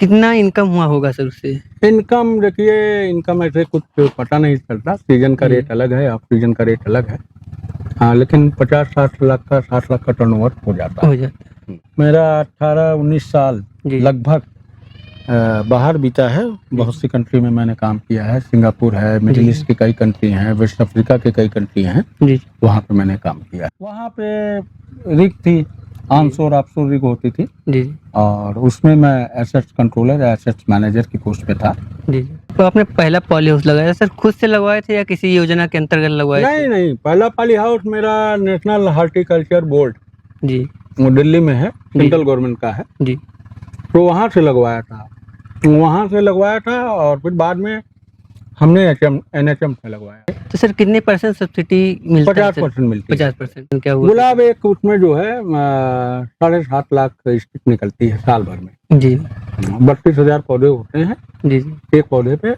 कितना इनकम हुआ होगा सर उससे? इनकम देखिए, इनकम ऐसे कुछ पता नहीं चलता। सीजन का रेट अलग है, ऑफ सीजन का रेट अलग है। हाँ, लेकिन 50-60 लाख का 60 लाख का टर्नओवर हो जाता है। मेरा 18-19 साल जी। लगभग बाहर बीता है। बहुत सी कंट्री में मैंने काम किया है। सिंगापुर है, मिडिल ईस्ट की कई कंट्री हैं, वेस्ट अफ्रीका के कई कंट्री हैं, जी। वहाँ पे मैंने काम किया। वहाँ पे रिग थी, ऑनशोर ऑफशोर रिग होती थी जी। और उसमें मैं एसेट्स कंट्रोलर या एसेट्स मैनेजर की पोस्ट पे था। जी। तो आपने पहला पॉली हाउस लगाया सर, खुद से लगवाए थे या किसी योजना के अंतर्गत लगवाए थे? नहीं, पहला पॉली हाउस मेरा नेशनल हॉर्टिकल्चर बोर्ड जी। वो दिल्ली में है, सेंट्रल गवर्नमेंट का है, जी। तो वहाँ से लगवाया था और फिर बाद में हमने NHM से लगवाया। तो सर कितने % सब्सिडी मिलता है? 50% मिलती है। 50% क्या हुआ? गुलाब एक उसमें जो है 7.5 लाख स्टिक निकलती है साल भर में। जी। 32,000 पौधे होते हैं। जी। एक पौधे पे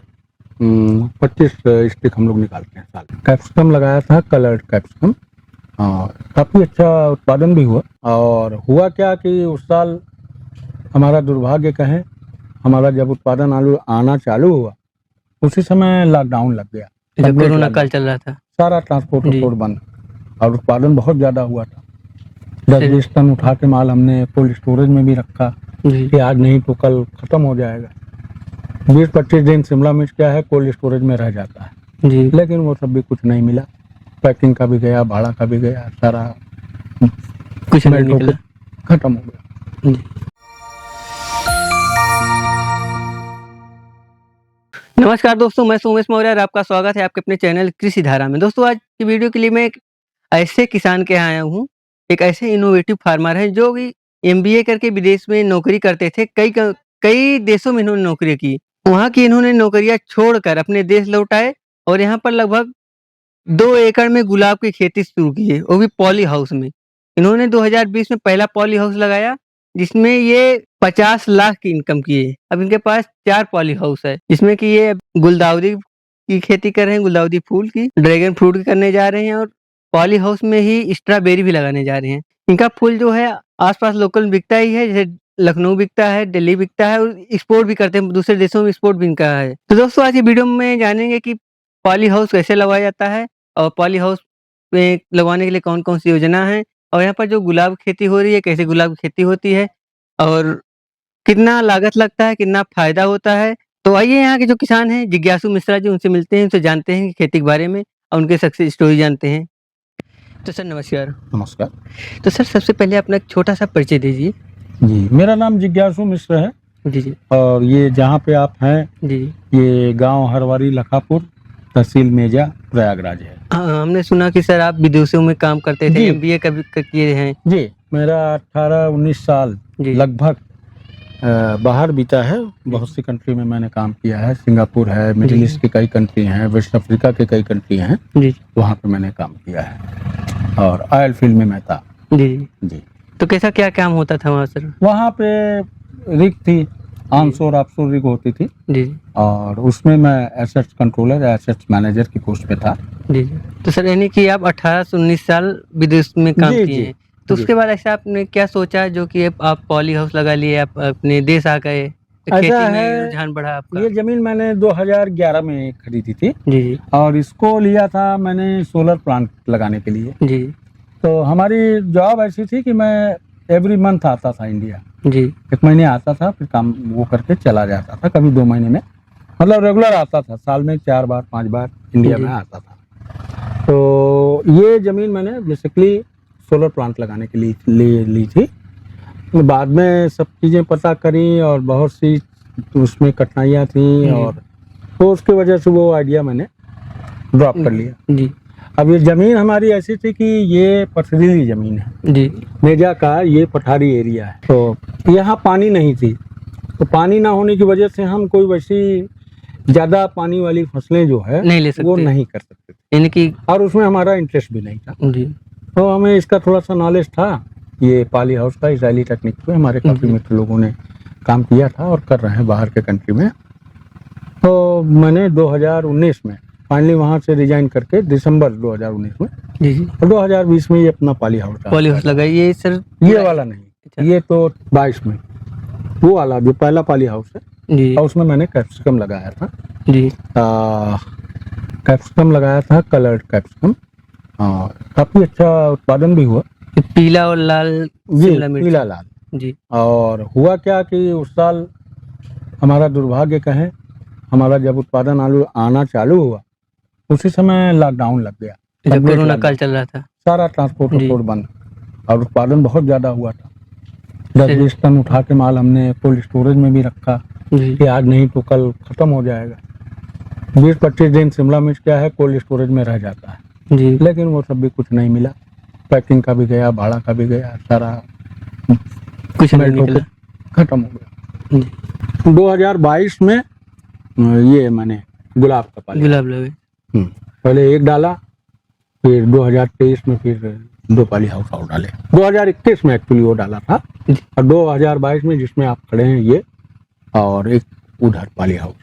25 स्टिक हम लोग निकालते हैं साल। कैप्सिकम लगाया था, कलर्ड कैप्सिकम, और काफी अच्छा उत्पादन भी हुआ। और हुआ क्या कि उस साल हमारा दुर्भाग्य कहें, हमारा जब उत्पादन आना चालू हुआ उसी समय लॉकडाउन लग गया। जब कोरोना काल चल रहा था, सारा ट्रांसपोर्ट बंद और उत्पादन बहुत ज्यादा हुआ था। 10-20 टन उठा के माल हमने कोल्ड स्टोरेज में भी रखा कि आज नहीं तो कल खत्म हो जाएगा। 20-25 दिन शिमला मिर्च क्या है कोल्ड स्टोरेज में रह जाता है जी। लेकिन वो सब भी कुछ नहीं मिला। पैकिंग का भी गया, भाड़ा का भी गया, सारा कुछ नहीं निकला, खत्म हो गया। जी। नमस्कार दोस्तों, मैं सोमेश मौर्य और आपका स्वागत है आपके अपने चैनल कृषि धारा में। दोस्तों आज की वीडियो के लिए मैं एक ऐसे किसान के यहाँ आया हूँ, एक ऐसे इनोवेटिव फार्मर है जो कि MBA करके विदेश में नौकरी करते थे। कई देशों में इन्होंने नौकरी की। वहाँ की इन्होंने नौकरियाँ छोड़कर अपने देश लौट आए और यहाँ पर लगभग 2 एकड़ में गुलाब की खेती शुरू की है, वो भी पॉली हाउस में। इन्होंने 2020 में पहला पॉली हाउस लगाया जिसमें ये 50 लाख की इनकम की है। अब इनके पास 4 पॉली हाउस है जिसमें कि ये गुलदाउदी की खेती कर रहे हैं, गुलदाउदी फूल की, ड्रैगन फ्रूट की करने जा रहे हैं और पॉली हाउस में ही स्ट्रॉबेरी भी लगाने जा रहे हैं। इनका फूल जो है आस-पास लोकल बिकता ही है, जैसे लखनऊ बिकता है, दिल्ली बिकता है और एक्सपोर्ट भी करते हैं, दूसरे देशों में एक्सपोर्ट भी इनका है। तो दोस्तों आज की वीडियो में जानेंगे कि पॉली हाउस कैसे लगवाया जाता है और पॉली हाउस में लगवाने के लिए कौन-कौन सी योजना है और यहाँ पर जो गुलाब की खेती हो रही है, कैसे गुलाब की खेती होती है और कितना लागत लगता है, कितना फ़ायदा होता है। तो आइए यहाँ के जो किसान हैं जिज्ञासु मिश्रा जी, उनसे मिलते हैं, उनसे जानते हैं कि खेती के बारे में और उनके सक्सेस स्टोरी जानते हैं। तो सर नमस्कार। नमस्कार। तो सर सबसे पहले अपना एक छोटा-सा परिचय दीजिए। जी, मेरा नाम जिज्ञासु मिश्र है। जी। और ये जहाँ पे आप हैं, जी। ये गांव हरवारी लखापुर, तहसील मेजा, प्रयागराज है। हाँ, हमने सुना कि सर आप विदेशों में काम करते थे, MBA कभी किए हैं। जी, मेरा 18-19 साल लगभग बाहर बीता है। बहुत सी कंट्री में मैंने काम किया है। सिंगापुर है, मिडिल ईस्ट की कई कंट्री हैं, वेस्ट अफ्रीका के कई कंट्री हैं, वहाँ पे मैंने काम किया है और ऑयल फील्ड में मैं था। जी। तो कैसा क्या काम होता था वहाँ सर? वहाँ पे रिग थी, ऑनशोर ऑफशोर रिग होती थी जी। और उसमें मैं एसेट्स कंट्रोलर या एसेट्स मैनेजर की पोस्ट पे था। जी। तो सर यानी कि आप 18 से 19 साल विदेश में काम किए हैं। तो उसके बाद ऐसा आपने क्या सोचा जो कि आप पॉली हाउस लगा लिए, आप अपने देश आ गए, खेती में रुझान बढ़ा आपका? ये जमीन मैंने 2011 में खरीदी थी। जी। और इसको लिया था मैंने सोलर प्लांट लगाने के लिए। जी। तो हमारी जॉब ऐसी थी कि मैं एवरी मंथ आता था इंडिया। जी। 1 महीने आता था, फिर काम वो करके चला जाता था, कभी 2 महीने में, मतलब रेगुलर आता था, साल में 4 बार 5 बार इंडिया में आता था। तो ये जमीन मैंने बेसिकली सोलर प्लांट लगाने के लिए ली थी। तो बाद में सब चीज़ें पता करी और बहुत सी उसमें कठिनाइयाँ थी और तो उसकी वजह से वो आइडिया मैंने ड्रॉप कर लिया। जी। अब ये ज़मीन हमारी ऐसी थी कि ये पथरीली ज़मीन है। जी। मेजा का ये पठारी एरिया है, तो यहाँ पानी नहीं थी। तो पानी ना होने की वजह से हम कोई वैसी ज़्यादा पानी वाली फसलें जो है नहीं ले सकते, वो नहीं कर सकते यानी कि, और उसमें हमारा इंटरेस्ट भी नहीं था। जी। तो हमें इसका थोड़ा सा नॉलेज था। ये पॉली हाउस का इजरायली टेक्निक पे हमारे काफ़ी मित्र लोगों ने काम किया था और कर रहे हैं बाहर के कंट्री में। तो मैंने 2019 में फाइनली वहाँ से रिजाइन करके दिसंबर 2019 में, जी, और 2020 में ये अपना पॉली हाउस लगाई। ये सर ये वाला नहीं, ये तो 22 में वो वाला जो पहला पॉली हाउस है जी और उसमें मैंने कैप्सिकम लगाया था। जी कैप्सिकम लगाया था, कलर्ड कैप्सिकम। काफी अच्छा उत्पादन भी हुआ। पीला और लाल जी शिमला मिर्च। पीला लाल। जी और हुआ क्या कि उस साल हमारा दुर्भाग्य कहें, हमारा जब उत्पादन आलू आना चालू हुआ उसी समय लॉकडाउन लग गया। जब Complete कोरोना lockdown। काल चल रहा था। सारा ट्रांसपोर्ट जी। बंद और उत्पादन बहुत ज्यादा हुआ था। 10-20 सही। टन उठा के माल हमने कोल्ड स्टोरेज में भी रखा जी कि आज नहीं तो कल खत्म हो जाएगा। 20-25 दिन शिमला मिर्च क्या है कोल्ड स्टोरेज में रह जाता है, जी लेकिन वो सब भी कुछ नहीं मिला। पैकिंग का भी गया, भाड़ा का भी गया, सारा कुछ नहीं मेल्ट होके निकला। खत्म हो गया। जी 2022 में ये मैंने गुलाब का पाली। गुलाब लगे। पहले एक डाला, फिर 2023 में फिर 2 पाली हाउस और डाले। 2021 में एक्चुअली वो डाला था और 2022 में जिसमें आप खड़े हैं ये, और एक उधर पाली हाउस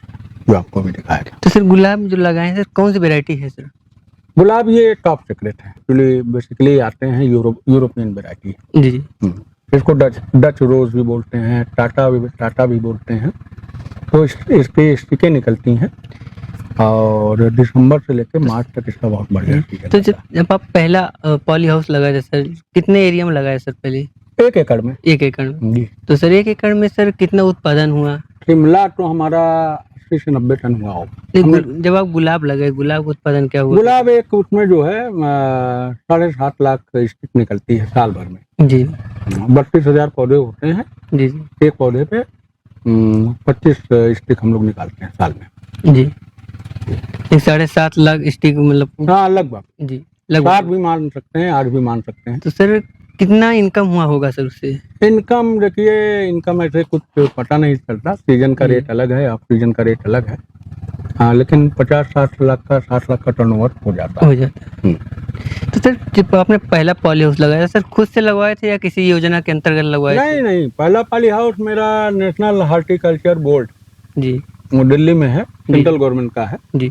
जो आपको भी दिखाया था। तो सर गुलाब जो लगाए हैं सर कौन सी वैरायटी है सर? गुलाब ये टॉप सीक्रेट है। एक्चुअली बेसिकली आते हैं यूरोपियन वैरायटी। जी जी इसको डच रोज भी बोलते हैं, टाटा भी बोलते हैं। तो इसकी स्टिकें निकलती हैं और दिसंबर से लेकर मार्च तक इसका बहुत बढ़िया सीजन। तो जब आप पहला पॉली हाउस लगाए थे सर, कितने एरिया में लगाए सर पहले? 1 एकड़ में। 1 एकड़ में। जी। तो सर 1 एकड़ में सर कितना उत्पादन हुआ? शिमला तो हमारा 80 से 90 टन हुआ होगा। जब आप गुलाब लगाए, गुलाब का उत्पादन क्या हुआ? गुलाब एक उसमें जो है 7.5 लाख स्टिक निकलती है साल भर में। जी 32,000 पौधे होते हैं। जी जी एक पौधे पे 25 स्टिक हम लोग निकालते हैं साल में। जी 7.5 लाख स्टिक मतलब। हाँ लगभग। जी 7 लगभग। भी मान सकते हैं, 8 भी मान सकते हैं। तो सर कितना इनकम हुआ होगा सर उससे? इनकम देखिए, इनकम ऐसे कुछ पता नहीं चलता। सीजन का रेट अलग है, ऑफ सीजन का रेट अलग है। हाँ लेकिन 50-60 लाख का 60 लाख का टर्नओवर हो जाता है। तो सर जब आपने पहला पॉली हाउस लगाया सर खुद से लगवाए थे या किसी योजना के अंतर्गत लगवाए थे? नहीं, पहला पॉली हाउस मेरा नेशनल हॉर्टिकल्चर बोर्ड जी वो दिल्ली में है, सेंट्रल गवर्नमेंट का है। जी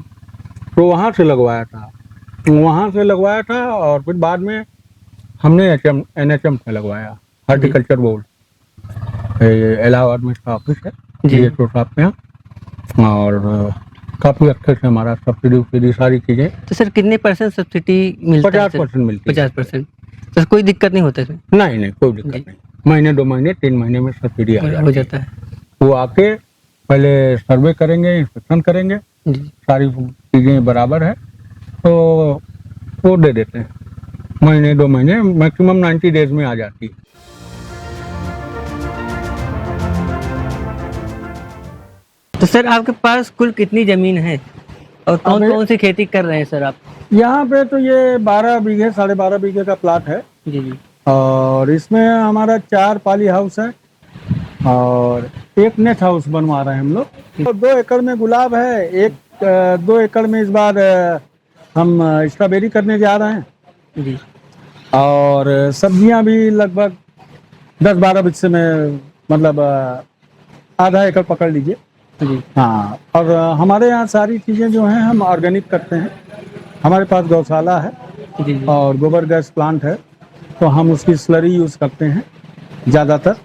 तो वहाँ से लगवाया था और फिर बाद में हमने NHM में लगवाया, हॉर्टिकल्चर बोर्ड। इलाहाबाद में इसका ऑफिस है जी साहब के यहाँ। और काफी अच्छे से हमारा सब्सिडी सारी चीजें। तो सर कितने % सब्सिडी मिलता है? 50% मिलती है। 50%। तो कोई दिक्कत नहीं होता सर? नहीं कोई दिक्कत नहीं। महीने 2 महीने 3 महीने में सब्सिडी हो जाता है। वो आके पहले सर्वे करेंगे, इंस्पेक्शन करेंगे, जी सारी चीजें बराबर है तो वो दे देते हैं। महीने 2 महीने मैक्सिमम 90 डेज में आ जाती है। तो सर आपके पास कुल कितनी जमीन है और कौन कौन सी खेती कर रहे हैं सर आप? यहाँ पे तो ये 12 बीघे 12.5 बीघे का प्लाट है जी जी और इसमें हमारा 4 पाली हाउस है और 1 नेट हाउस बनवा रहे हैं हम लोग। तो 2 एकड़ में गुलाब है, 2 एकड़ में इस बार हम स्ट्रॉबेरी करने जा रहे हैं जी और सब्जियां भी लगभग 10-12 बिस्से में, मतलब आधा एकड़ पकड़ लीजिए। जी हाँ, और हमारे यहाँ सारी चीज़ें जो हैं हम ऑर्गेनिक करते हैं। हमारे पास गौशाला है जी और गोबर गैस प्लांट है, तो हम उसकी स्लरी यूज़ करते हैं ज़्यादातर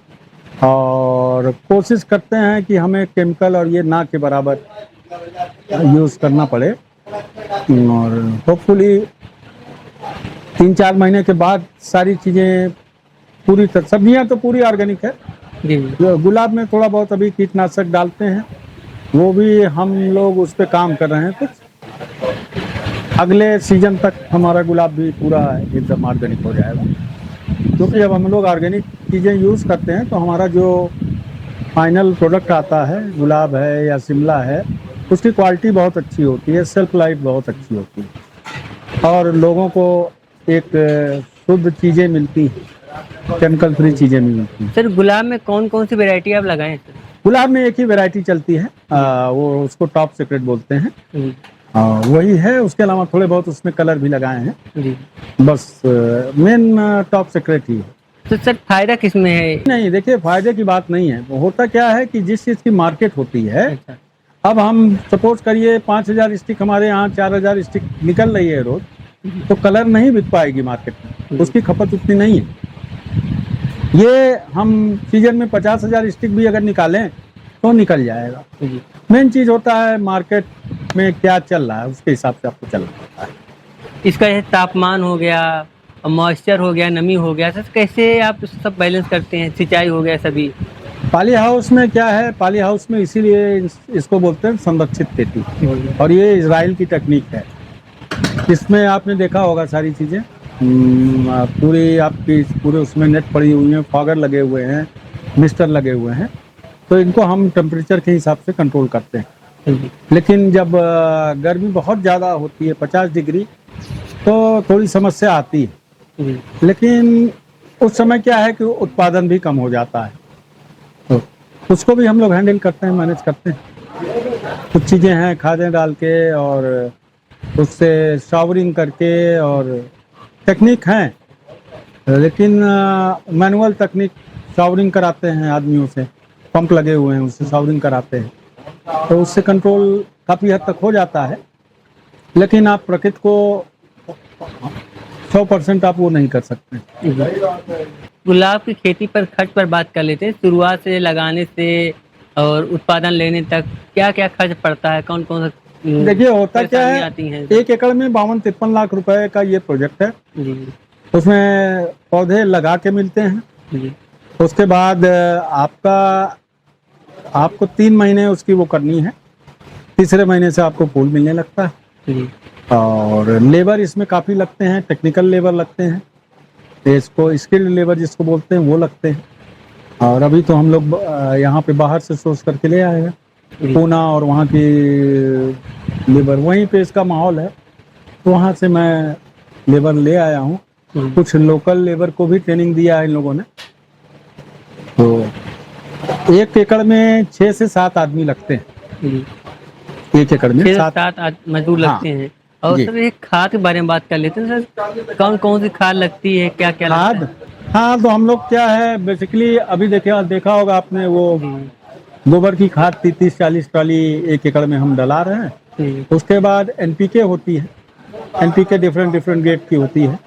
और कोशिश करते हैं कि हमें केमिकल और ये ना के बराबर यूज़ करना पड़े। और होपफुली 3-4 महीने के बाद सारी चीज़ें पूरी तरह, सब्जियां तो पूरी ऑर्गेनिक है। जी गुलाब में थोड़ा बहुत अभी कीटनाशक डालते हैं, वो भी हम लोग उस पर काम कर रहे हैं कुछ। अगले सीजन तक हमारा गुलाब भी पूरा एकदम ऑर्गेनिक हो जाएगा, क्योंकि जब हम लोग ऑर्गेनिक चीज़ें यूज़ करते हैं तो हमारा जो फाइनल प्रोडक्ट आता है, गुलाब है या शिमला है, उसकी क्वालिटी बहुत अच्छी होती है, सेल्फ लाइफ बहुत अच्छी होती है और लोगों को एक शुद्ध चीज़ें मिलती हैं, केमिकल फ्री चीज़ें मिलती हैं। सर गुलाब में कौन कौन सी वैरायटी आप लगाए हैं सर? गुलाब में एक ही वैरायटी चलती है, वो उसको टॉप सीक्रेट बोलते हैं। जी वही है, उसके अलावा थोड़े बहुत उसमें कलर भी लगाए हैं, जी बस मेन टॉप सीक्रेट ही है। तो सर फायदा किस में है? नहीं देखिए, फायदे की बात नहीं है। होता क्या है कि जिस चीज़ की मार्केट होती है, अच्छा अब हम सपोज करिए 5,000 स्टिक हमारे यहाँ 4,000 स्टिक निकल रही है रोज, तो कलर नहीं बिक पाएगी मार्केट में, उसकी खपत उतनी नहीं है। ये हम सीजन में 50,000 स्टिक भी अगर निकालें तो निकल जाएगा। जी। मेन चीज़ होता है मार्केट में क्या चल रहा है, उसके हिसाब से आपको चलना होता है। इसका ये तापमान हो गया, मॉइस्चर हो गया, नमी हो गया, सर कैसे आप सब बैलेंस करते हैं? सिंचाई हो गया सभी? पाली हाउस में क्या है, पाली हाउस में इसीलिए इसको बोलते हैं संरक्षित खेती, और ये इजराइल की टेक्निक है। इसमें आपने देखा होगा सारी चीज़ें पूरी आपकी पूरे उसमें नेट पड़ी हुई है, फॉगर लगे हुए हैं, मिस्टर लगे हुए हैं, तो इनको हम टेम्परेचर के हिसाब से कंट्रोल करते हैं। लेकिन जब गर्मी बहुत ज़्यादा होती है 50 डिग्री, तो थोड़ी समस्या आती है। लेकिन उस समय क्या है कि उत्पादन भी कम हो जाता है, तो उसको भी हम लोग हैंडल करते हैं, मैनेज करते हैं। कुछ चीज़ें हैं खादें डाल के और उससे शावरिंग करके, और टेक्निक हैं, लेकिन मैनुअल तकनीक शावरिंग कराते हैं आदमियों से, पंप लगे हुए हैं उससे शावरिंग कराते हैं, तो उससे कंट्रोल काफ़ी हद तक हो जाता है। लेकिन आप प्रकृति को 100% आप वो नहीं कर सकते। गुलाब की खेती पर खर्च पर बात कर लेते हैं। शुरुआत से लगाने से और उत्पादन लेने तक क्या-क्या खर्च पड़ता है? कौन-कौन सा देखिए होता क्या परेशानी है, आती हैं? 1 एकड़ में 52-53 लाख रुपए का ये प्रोजेक्ट है। जी, उसमें पौधे लगा के मिलते हैं, जी, उसके बाद आपको 3 महीने उसकी वो करनी है, तीसरे महीने से आपको फूल मिलने लगता है। जी, और लेबर इसमें काफ़ी लगते हैं, टेक्निकल लेबर लगते हैं, इसको स्किल्ड लेबर जिसको बोलते हैं वो लगते हैं। और अभी तो हम लोग यहाँ पे बाहर से सोर्स करके ले आए हैं, जी, पूना और वहाँ की लेबर, वहीं पे इसका माहौल है, तो वहाँ से मैं लेबर ले आया हूँ। जी, कुछ लोकल लेबर को भी ट्रेनिंग दिया है इन लोगों ने। तो 1 एकड़ में 6 से 7 आदमी लगते हैं, जी। 1 एकड़ में 6 से 7। 7 मजदूर हाँ, लगते हैं। और जी। सर एक खाद के बारे में बात कर लेते हैं सर, कौन-कौन सी खाद लगती है? क्या-क्या लगता खाद, है? हाँ, तो हम लोग क्या है बेसिकली अभी देखा होगा आपने वो जी, गोबर की खाद 30-40 ट्राली 1 एकड़ में हम डला रहे हैं। जी, उसके बाद एनपीके होती है, एनपीके डिफरेंट ग्रेड की होती है,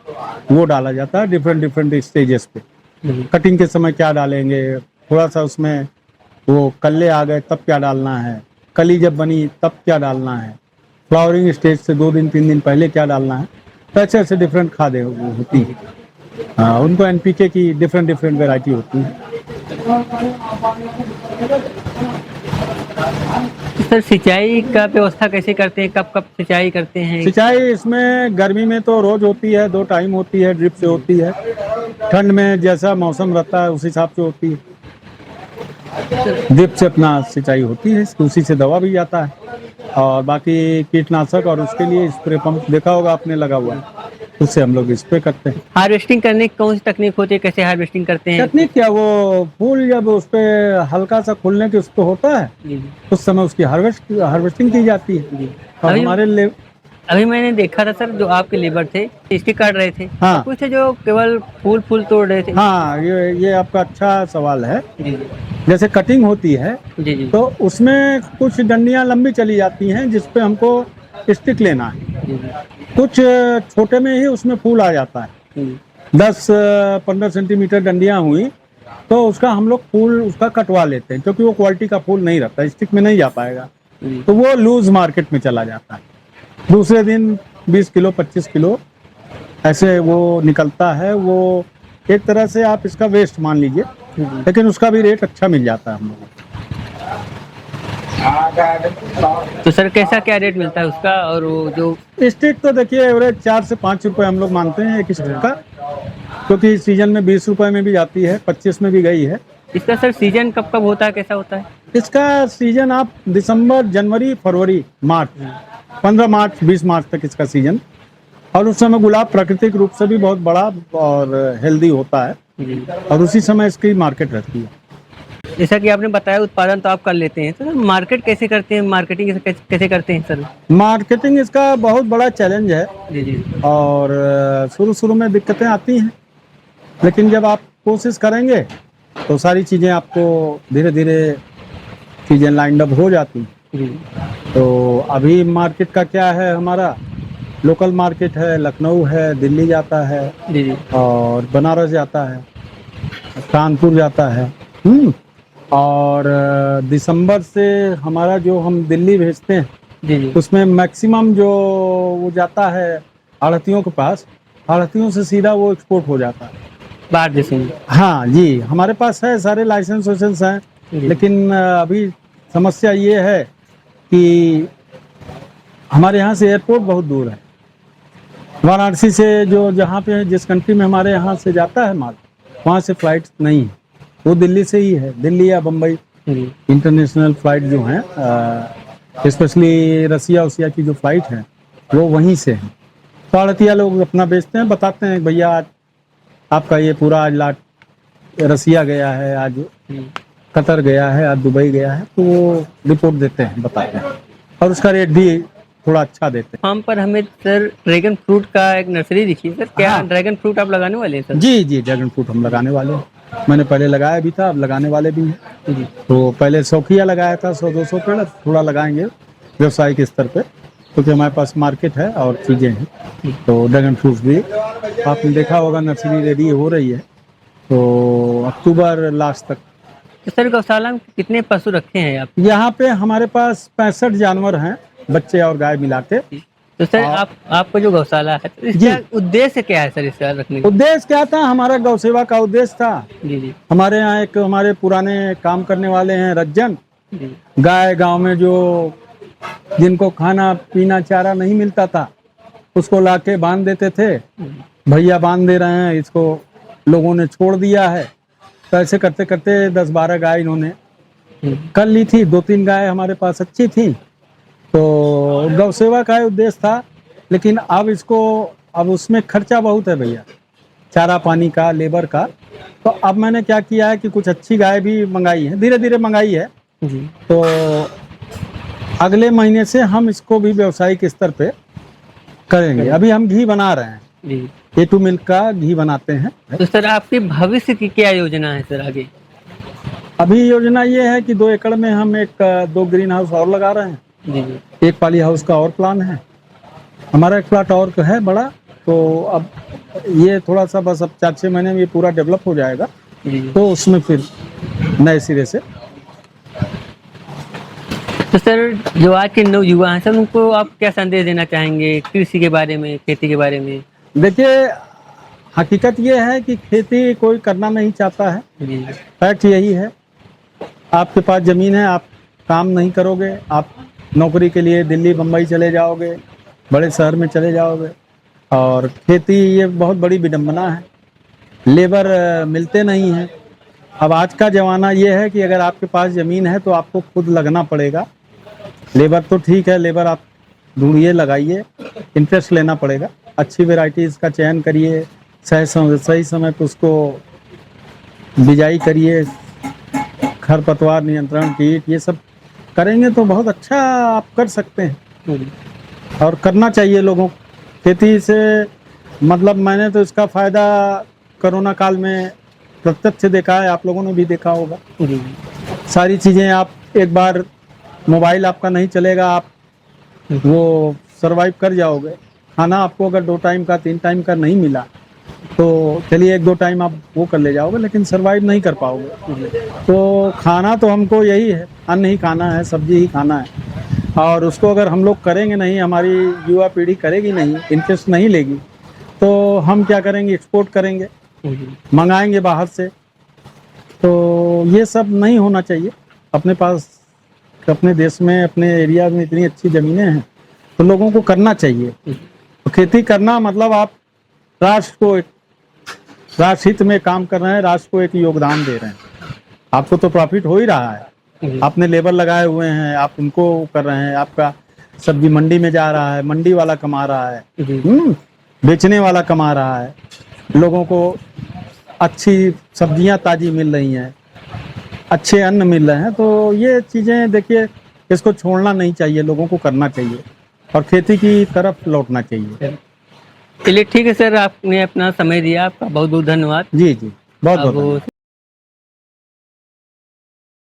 वो डाला जाता है डिफरेंट स्टेजेस पे। जी, कटिंग के समय क्या डालेंगे, थोड़ा सा उसमें वो कल्ले आ गए तब क्या डालना है, कली जब बनी तब क्या डालना है, फ्लावरिंग स्टेज से 2 दिन 3 दिन पहले क्या डालना है, तो ऐसे डिफरेंट खादें होती हैं। हाँ, उनको एनपीके की डिफरेंट वैरायटी होती है। तो सर सिंचाई का व्यवस्था कैसे करते हैं? कब-कब सिंचाई करते हैं? सिंचाई इसमें गर्मी में तो रोज होती है, 2 टाइम होती है, ड्रिप से होती है। ठंड में जैसा मौसम रहता है उस हिसाब से होती है, ड्रिप से अपना सिंचाई होती है, उसी से दवा भी जाता है। और बाकी कीटनाशक और उसके लिए स्प्रे पंप देखा होगा आपने लगा हुआ है, उससे हम लोग स्प्रे करते हैं। हार्वेस्टिंग करने की कौन सी तकनीक होती है? कैसे हार्वेस्टिंग करते हैं? टेक्निक क्या, वो फूल जब उस पे हल्का सा खुलने के उस पे होता है, जी, जी, उस समय उसकी हार्वेस्टिंग की जाती है। जी। और अभी हमारे अभी मैंने देखा था सर जो आपके लेबर थे, स्टिक काट रहे थे। हाँ। और कुछ थे जो केवल फूल तोड़ रहे थे। हाँ, ये आपका अच्छा सवाल है। जी, जी, जैसे कटिंग होती है जी, जी, तो उसमें कुछ डंडियां लंबी चली जाती हैं जिस पे हमको स्टिक लेना है। जी, जी, कुछ छोटे में ही उसमें फूल आ जाता है, जी, 10-15 सेंटीमीटर डंडियां हुई तो उसका हम लोग फूल उसका कटवा लेते हैं, क्योंकि वो क्वालिटी का फूल नहीं रहता, स्टिक में नहीं जा पाएगा, जी, तो वो लूज मार्केट में चला जाता है। दूसरे दिन 20 किलो 25 किलो ऐसे वो निकलता है, वो एक तरह से आप इसका वेस्ट मान लीजिए, जी। लेकिन उसका भी रेट अच्छा मिल जाता है हम लोगों तो सर कैसा क्या रेट मिलता है उसका? और वो जो को। स्टिक तो देखिए एवरेज 4 से 5 रुपए हम लोग मानते हैं एक स्टिक का, क्योंकि सीजन में 20 रुपए में भी जाती है, 25 में भी गई है। इसका सर सीजन कब-कब होता है? कैसा होता है? इसका सीजन आप दिसंबर, जनवरी, फरवरी, मार्च, 15 मार्च 20 मार्च तक इसका सीजन। और उस समय गुलाब प्राकृतिक रूप से भी बहुत बड़ा और हेल्दी होता है, जी। और उसी समय इसकी मार्केट रहती है। जैसा कि आपने बताया उत्पादन तो आप कर लेते हैं, तो सर मार्केट कैसे करते हैं? मार्केटिंग कैसे करते हैं सर? मार्केटिंग इसका बहुत बड़ा चैलेंज है, जी, जी, और शुरू में दिक्कतें आती हैं, लेकिन जब आप कोशिश करेंगे तो सारी चीज़ें आपको धीरे-धीरे चीज़ें लाइंड अप हो जाती हैं। जी, तो अभी मार्केट का क्या है, हमारा लोकल मार्केट है, लखनऊ है, दिल्ली जाता है जी, जी, और बनारस जाता है। कानपुर जाता है। और दिसंबर से हमारा जो हम दिल्ली भेजते हैं जी जी उसमें मैक्सिमम जो वो जाता है आढ़तियों के पास, आढ़तियों से सीधा वो एक्सपोर्ट हो जाता है। बाहर देशों में। हाँ जी, हमारे पास है सारे लाइसेंस वाइसेंस हैं, जी। लेकिन अभी समस्या ये है कि हमारे यहाँ से एयरपोर्ट बहुत दूर है। वाराणसी से जो जहाँ पे जिस कंट्री में हमारे यहाँ से जाता है माल, वहाँ से फ्लाइट नहीं है, वो दिल्ली से ही है, दिल्ली या बम्बई जी इंटरनेशनल फ्लाइट जो हैं, स्पेशली रसिया उसिया की जो फ्लाइट है वो वहीं से है। तो आड़तिया लोग अपना बेचते हैं, बताते हैं भैया आज आपका ये पूरा आज लाट रसिया गया है, आज कतर गया है, आज दुबई गया है, तो वो रिपोर्ट देते हैं, बताते हैं, और उसका रेट भी थोड़ा अच्छा देते फार्म पर हमें सर ड्रैगन फ्रूट का एक नर्सरी दिखी सर, क्या हाँ। ड्रैगन फ्रूट आप लगाने वाले हैं हैं। सर? जी जी, ड्रैगन फ्रूट हम लगाने वाले हैं, मैंने पहले लगाया भी था, अब लगाने वाले भी हैं। जी तो पहले शौकिया लगाया था 100-200 पेड़, थोड़ा लगाएंगे व्यवसायिक स्तर पे, क्योंकि हमारे पास मार्केट है और चीज़ें हैं। तो ड्रैगन फ्रूट्स भी आपने देखा होगा, नर्सरी रेडी हो रही है, तो अक्टूबर लास्ट तक। तो सर गौशाला में कितने पशु रखे हैं आप? यहाँ पे हमारे पास 65 जानवर हैं, बच्चे और गाय मिला के। तो सर आपका जो गौशाला है तो इसका उद्देश्य क्या है सर इसका रखने का? उद्देश्य क्या था, हमारा गौ सेवा का उद्देश्य था। जी जी हमारे यहाँ एक हमारे पुराने काम करने वाले हैं रज्जन, जी गाय गांव में जो जिनको खाना पीना चारा नहीं मिलता था उसको लाके बांध देते थे, भैया बांध दे रहे हैं, इसको लोगों ने छोड़ दिया है। तो ऐसे करते करते 10-12 गाय इन्होंने कर ली थी, 2-3 गाय हमारे पास अच्छी थी, तो गौ सेवा का उद्देश्य था। लेकिन अब इसको, अब उसमें खर्चा बहुत है भैया, चारा पानी का, लेबर का। तो अब मैंने क्या किया है कि कुछ अच्छी गाय भी मंगाई है, धीरे धीरे मंगाई है। जी तो अगले महीने से हम इसको भी व्यावसायिक स्तर पे करेंगे। अभी हम घी बना रहे हैं, जी। A2 मिल्क का घी बनाते हैं। तो सर आपके भविष्य की क्या योजना है सर आगे? अभी योजना ये है कि 2 एकड़ में हम 2 ग्रीन हाउस और लगा रहे हैं, जी जी एक पाली हाउस का और प्लान है। हमारा एक प्लाट और है बड़ा, तो अब ये थोड़ा सा बस अब 4-6 महीने में ये पूरा डेवलप हो जाएगा, जी। तो उसमें फिर नए सिरे से। तो सर जो आज के नव युवा हैं सर, उनको आप क्या संदेश देना चाहेंगे कृषि के बारे में, खेती के बारे में? देखिए, हकीकत ये है कि खेती कोई करना नहीं चाहता है, जी फैक्ट यही है। आपके पास ज़मीन है, आप काम नहीं करोगे, आप नौकरी के लिए दिल्ली बम्बई चले जाओगे, बड़े शहर में चले जाओगे, और खेती ये बहुत बड़ी विडंबना है, लेबर मिलते नहीं हैं। अब आज का ज़माना ये है कि अगर आपके पास ज़मीन है तो आपको खुद लगना पड़ेगा। लेबर तो ठीक है, लेबर आप ढूंढिए, लगाइए, इंटरेस्ट लेना पड़ेगा, अच्छी वेराइटीज़ का चयन करिए, सही समय पर उसको बिजाई करिए, खरपतवार नियंत्रण, कीट, ये सब करेंगे तो बहुत अच्छा आप कर सकते हैं, और करना चाहिए लोगों को। खेती से मतलब मैंने तो इसका फ़ायदा कोरोना काल में प्रत्यक्ष देखा है, आप लोगों ने भी देखा होगा। जी सारी चीज़ें आप एक बार, मोबाइल आपका नहीं चलेगा, आप वो सरवाइव कर जाओगे। खाना आपको अगर 2 टाइम का 3 टाइम का नहीं मिला तो चलिए 1-2 टाइम आप वो कर ले जाओगे, लेकिन सरवाइव नहीं कर पाओगे। तो खाना तो हमको यही है, अन्न ही खाना है, सब्जी ही खाना है, और उसको अगर हम लोग करेंगे नहीं, हमारी युवा पीढ़ी करेगी नहीं, इंटरेस्ट नहीं लेगी, तो हम क्या करेंगे, एक्सपोर्ट करेंगे, मंगाएंगे बाहर से। तो ये सब नहीं होना चाहिए। अपने पास, अपने देश में, अपने एरिया में इतनी अच्छी ज़मीनें हैं, तो लोगों को करना चाहिए। तो खेती करना मतलब आप राष्ट्र को, राष्ट्र हित में काम कर रहे हैं, राष्ट्र को एक योगदान दे रहे हैं। आपको तो प्रॉफिट हो ही रहा है, आपने लेबर लगाए हुए हैं, आप उनको कर रहे हैं, आपका सब्जी मंडी में जा रहा है, मंडी वाला कमा रहा है, बेचने वाला कमा रहा है, लोगों को अच्छी सब्जियां ताज़ी मिल रही हैं, अच्छे अन्न मिल रहे हैं। तो ये चीज़ें देखिए, इसको छोड़ना नहीं चाहिए, लोगों को करना चाहिए और खेती की तरफ लौटना चाहिए। चलिए ठीक है सर, आपने अपना समय दिया, आपका बहुत बहुत धन्यवाद। जी जी, बहुत बहुत।